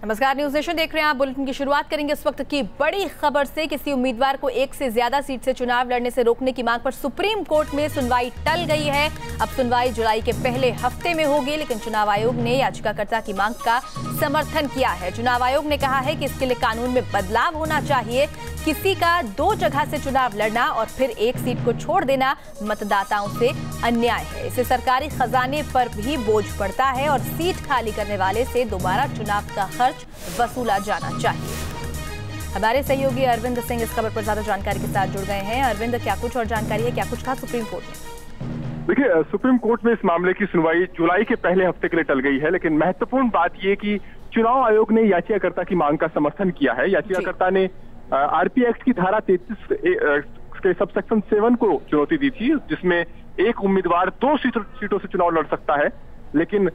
नमस्कार, news nation देख रहे हैं आप। बुलेटिन की शुरुआत करेंगे इस वक्त की बड़ी खबर से। किसी उम्मीदवार को एक से ज्यादा सीट से चुनाव लड़ने से रोकने की मांग पर सुप्रीम कोर्ट में सुनवाई टल गई है। अब सुनवाई जुलाई के पहले हफ्ते में होगी, लेकिन चुनाव आयोग ने याचिकाकर्ता की मांग का समर्थन किया है। चुनाव आयोग ने कहा है कि इसके लिए कानून में बदलाव होना चाहिए। किसी का 2 जगह से चुनाव लड़ना और फिर एक सीट को छोड़ देना मतदाताओं से अन्याय है। इससे सरकारी खजाने पर भी बोझ पड़ता है और सीट खाली करने वाले से दोबारा चुनाव का खर्च वसूला जाना चाहिए। हमारे सहयोगी अरविंद सिंह इस खबर पर ज्यादा जानकारी के साथ जुड़ गए हैं। अरविंद, क्या कुछ और जानकारी है, क्या कुछ कहा सुप्रीम कोर्ट ने? देखिए, सुप्रीम कोर्ट में इस मामले की सुनवाई जुलाई के पहले हफ्ते के लिए टल गई है, लेकिन महत्वपूर्ण बात यह कि चुनाव आयोग ने याचिकाकर्ता की मांग का समर्थन किया है। याचिकाकर्ता ने आरपी एक्ट की धारा 33 के सबसेक्शन 7 को चुनौती दी थी, जिसमें एक उम्मीदवार 2 सीटों से चुनाव लड़ सकता है। लेकिन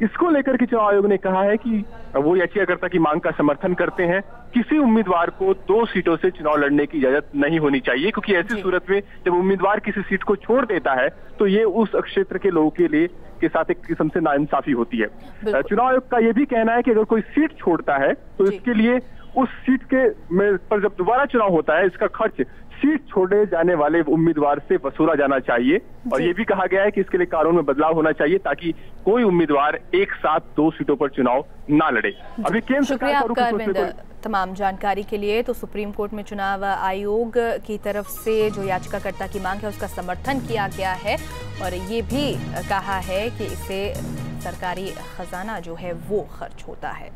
इसको लेकर के चुनाव आयोग ने कहा है कि वो याचिकाकर्ता की मांग का समर्थन करते हैं। किसी उम्मीदवार को 2 सीटों से चुनाव लड़ने की इजाजत नहीं होनी चाहिए, क्योंकि ऐसी सूरत में जब उम्मीदवार किसी सीट को छोड़ देता है तो ये उस क्षेत्र के लोगों के लिए के साथ एक किस्म से नाइंसाफी होती है। चुनाव आयोग का ये भी कहना है कि अगर कोई सीट छोड़ता है तो इसके लिए उस सीट के पर जब दोबारा चुनाव होता है, इसका खर्च सीट छोड़े जाने वाले उम्मीदवार से वसूला जाना चाहिए। और ये भी कहा गया है कि इसके लिए कानून में बदलाव होना चाहिए ताकि कोई उम्मीदवार एक साथ 2 सीटों पर चुनाव ना लड़े। अभी केंद्र सरकार तमाम जानकारी के लिए। तो सुप्रीम कोर्ट में चुनाव आयोग की तरफ से जो याचिकाकर्ता की मांग है उसका समर्थन किया गया है और ये भी कहा है कि इससे सरकारी खजाना जो है वो खर्च होता है।